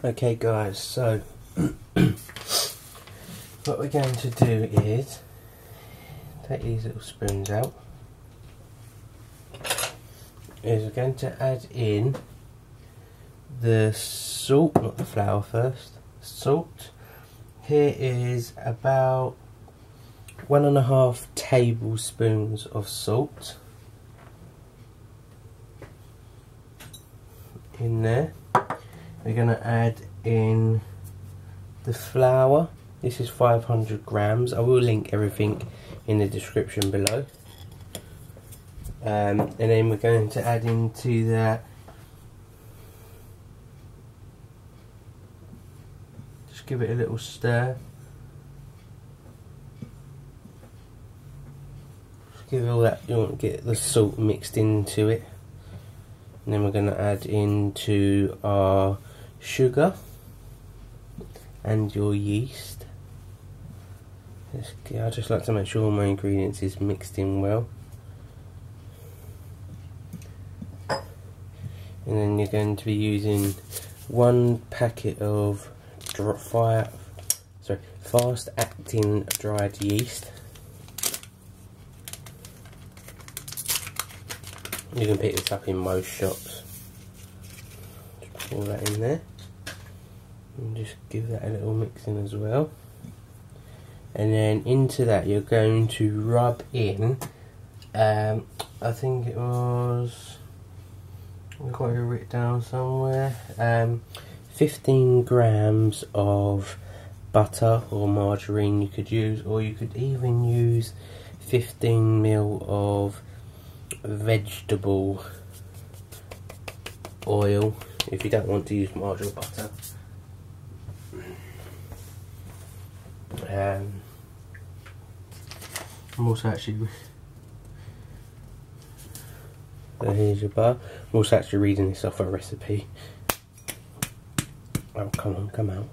Okay guys, so what we're going to do is take these little spoons out. We're going to add in the salt, not the flour first, salt. Here is about 1.5 tablespoons of salt in there. We're going to add in the flour. This is 500 grams. I will link everything in the description below. And then we're going to add into that, just give it a little stir. Just give it all that, you want to get the salt mixed into it. And then we're going to add into our sugar and your yeast. I just like to make sure all my ingredients is mixed in well. And then you're going to be using 1 packet of fast acting dried yeast. You can pick this up in most shops. Just pour that in there. And just give that a little mix in as well. And then into that you're going to rub in, I think it was, I've got it written down somewhere, 15 grams of butter or margarine you could use, or you could even use 15 ml of vegetable oil if you don't want to use margarine or butter. I'm also actually, so here's your butter. I'm also actually reading this off a recipe. Oh, come on, come out.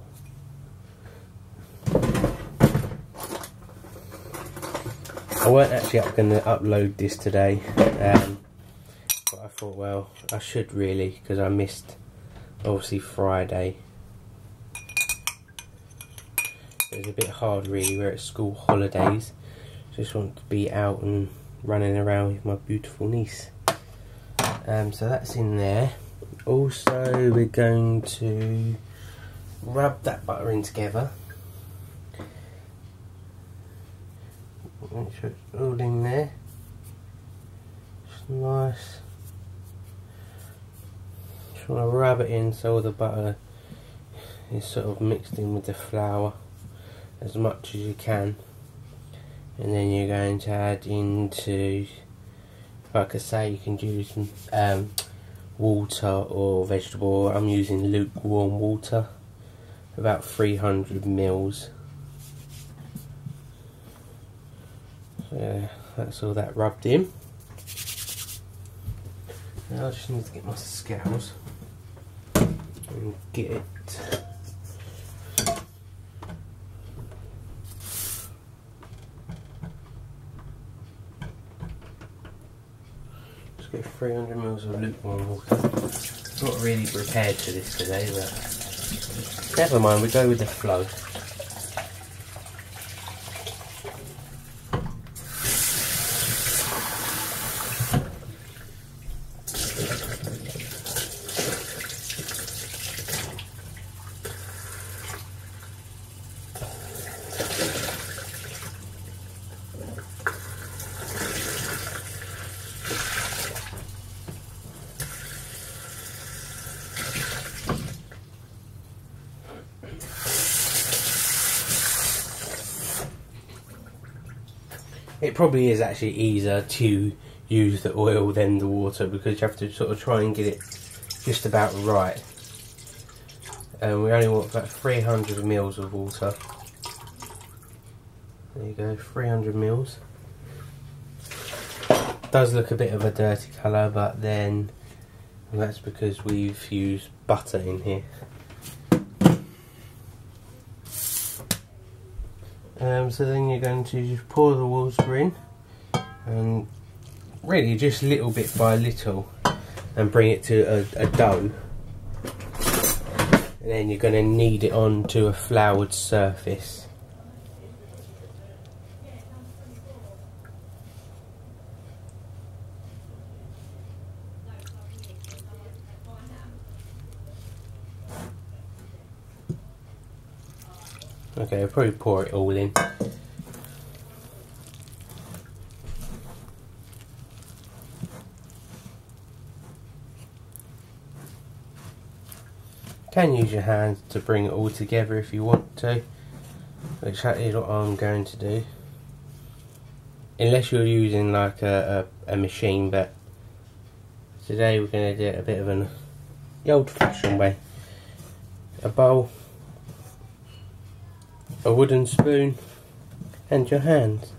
I weren't actually going to upload this today, but I thought, well, I should really, because I missed, obviously, Friday. It was a bit hard really, we're at school holidays. Just want to be out and running around with my beautiful niece. So that's in there. Also we're going to rub that butter in together. Make sure it's all in there. Just nice. Just want to rub it in so all the butter is sort of mixed in with the flour as much as you can. And then you're going to add into, like I say, you can use water or vegetable oil. I'm using lukewarm water, about 300 mils. So yeah, that's all that rubbed in. Now I just need to get my scales and get it. Get 300 mils of lukewarm water. Not really prepared for this today, but never mind, we go with the flow. It probably is actually easier to use the oil than the water, because you have to sort of try and get it just about right. And we only want about 300 mils of water. There you go, 300 mils. Does look a bit of a dirty colour, but then that's because we've used butter in here. So then you're going to just pour the water in, and really just little bit by little, and bring it to a dough. and then you're going to knead it onto a floured surface. Okay, I'll probably pour it all in. You can use your hands to bring it all together if you want to, which is what I'm going to do. Unless you're using like a machine, but today we're going to do it a bit of the old-fashioned way. A bowl, a wooden spoon, and your hands.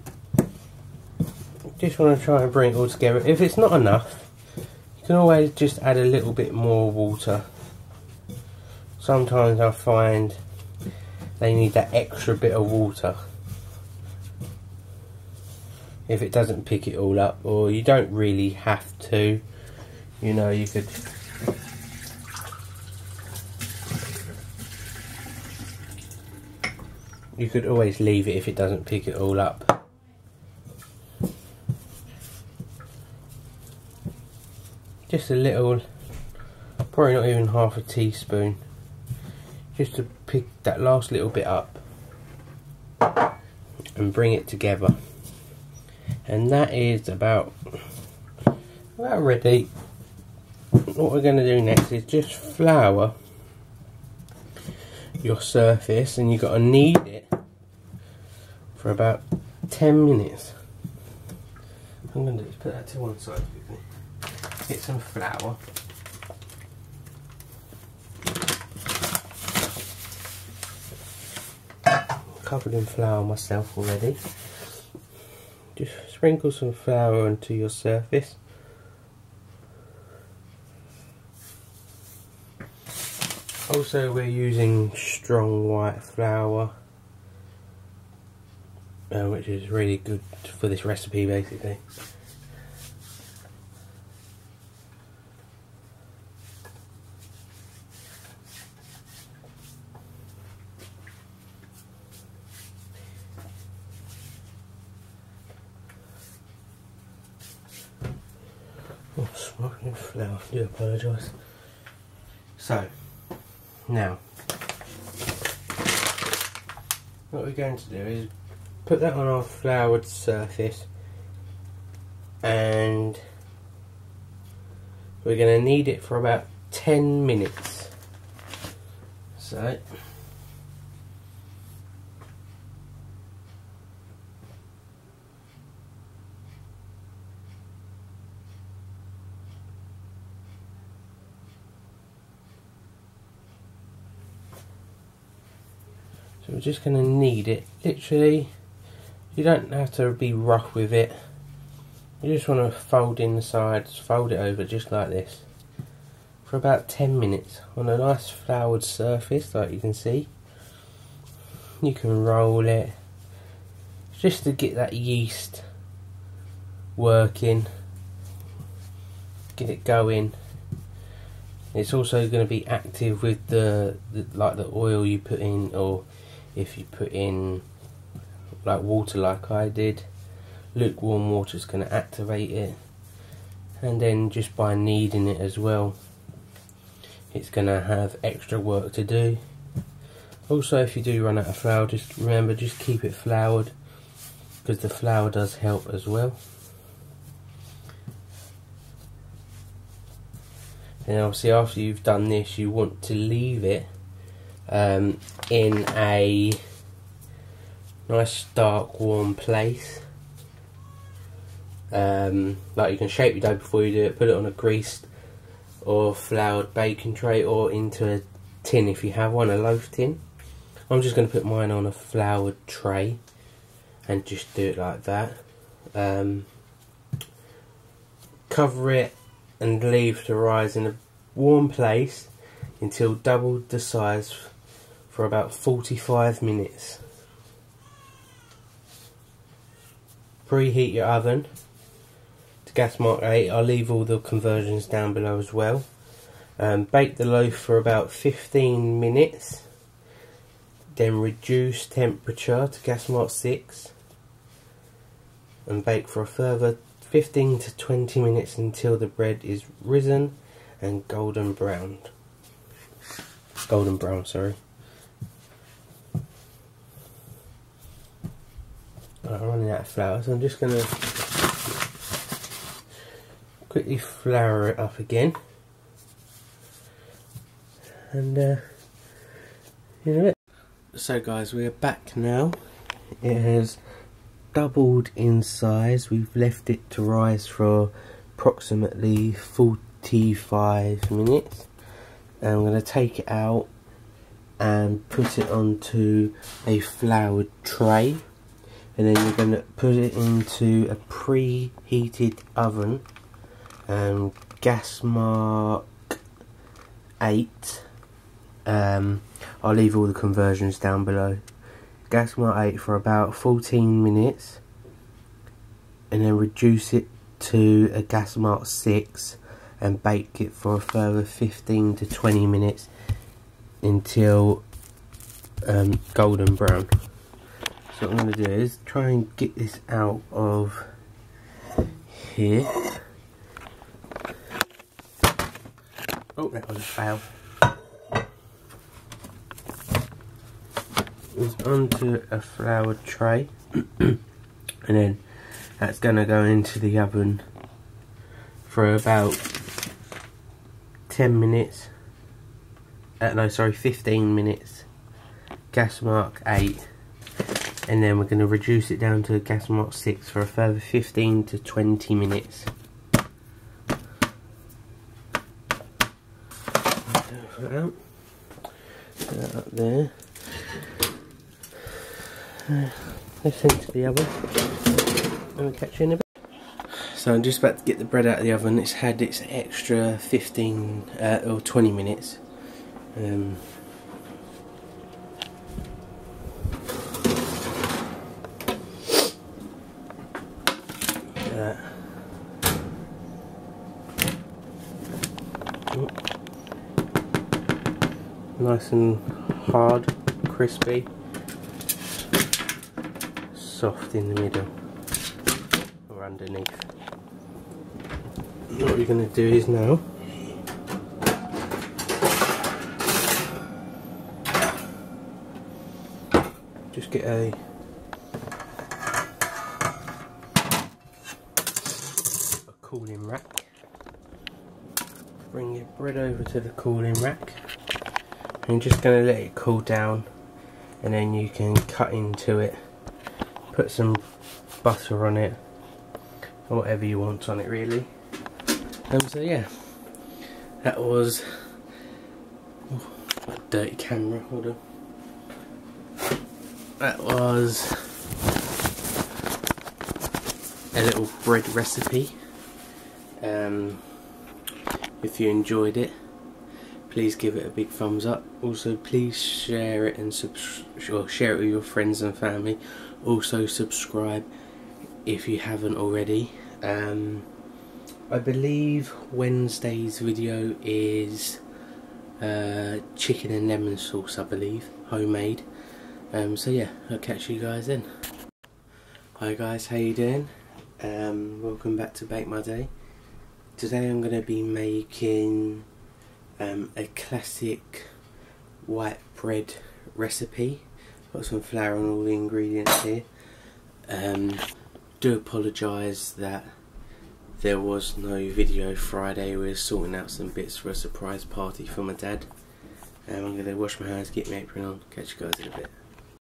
Just want to try and bring it all together. If it's not enough, you can always just add a little bit more water. Sometimes I find they need that extra bit of water if it doesn't pick it all up, or you don't really have to. You know, you could always leave it if it doesn't pick it all up. Just a little, probably not even half a teaspoon, just to pick that last little bit up and bring it together. And that is about ready. What we're going to do next is just flour your surface, and you've got to knead it for about 10 minutes. I'm going to just put that to one side quickly. Get some flour. Covered in flour myself already. Just sprinkle some flour onto your surface. Also, we're using strong white flour, which is really good for this recipe basically. Oh, smoking flour, I do apologise. So, now, what we're going to do is put that on our floured surface, and we're going to knead it for about 10 minutes. So, we're just going to knead it, literally. You don't have to be rough with it. You just want to fold in the sides, fold it over just like this for about 10 minutes on a nice floured surface, like you can see. You can roll it just to get that yeast working, get it going. It's also going to be active with the oil you put in, or if you put in like water like I did, lukewarm water is going to activate it. And then just by kneading it as well, it's going to have extra work to do. Also, if you do run out of flour, just remember, just keep it floured, because the flour does help as well. And obviously after you've done this, you want to leave it in a nice dark warm place. Like, you can shape your dough before you do it, put it on a greased or floured baking tray, or into a tin if you have one, a loaf tin. I'm just going to put mine on a floured tray and just do it like that. Cover it and leave to rise in a warm place until double the size for about 45 minutes. Preheat your oven to gas mark 8. I'll leave all the conversions down below as well. Bake the loaf for about 15 minutes, then reduce temperature to gas mark 6 and bake for a further 15 to 20 minutes until the bread is risen and golden brown, sorry. I'm running out of flour, so I'm just going to quickly flour it up again, and you know it. So guys, we are back now. It has doubled in size. We've left it to rise for approximately 45 minutes, and I'm going to take it out and put it onto a floured tray, and then you're going to put it into a preheated oven, gas mark 8. I'll leave all the conversions down below. Gas mark 8 for about 14 minutes, and then reduce it to a gas mark 6 and bake it for a further 15 to 20 minutes until golden brown. So what I'm going to do is try and get this out of here. Oh, that was a fail. It's onto a floured tray, and then that's going to go into the oven for about 10 minutes. No, sorry, 15 minutes. Gas mark 8, and then we're going to reduce it down to gas mark 6 for a further 15 to 20 minutes. Put that up there. Let's into the oven and we'll catch you in a bit. So I'm just about to get the bread out of the oven. It's had its extra 15 or 20 minutes. Nice and hard, crispy, soft in the middle or underneath. What we're going to do is now just get a cooling rack. Bring your bread over to the cooling rack. I'm just going to let it cool down, and then you can cut into it, put some butter on it, or whatever you want on it really. So yeah, that was a dirty camera, hold on. That was a little bread recipe. If you enjoyed it, please give it a big thumbs up. Also, please share it and share it with your friends and family. Also, subscribe if you haven't already. I believe Wednesday's video is chicken and lemon sauce, I believe, homemade. So yeah, I'll catch you guys then. Hi guys, how you doing? Welcome back to Bake My Day. Today I'm going to be making a classic white bread recipe. Got some flour and all the ingredients here. Do apologise that there was no video Friday. We're sorting out some bits for a surprise party for my dad. I'm going to wash my hands, get my apron on, catch you guys in a bit.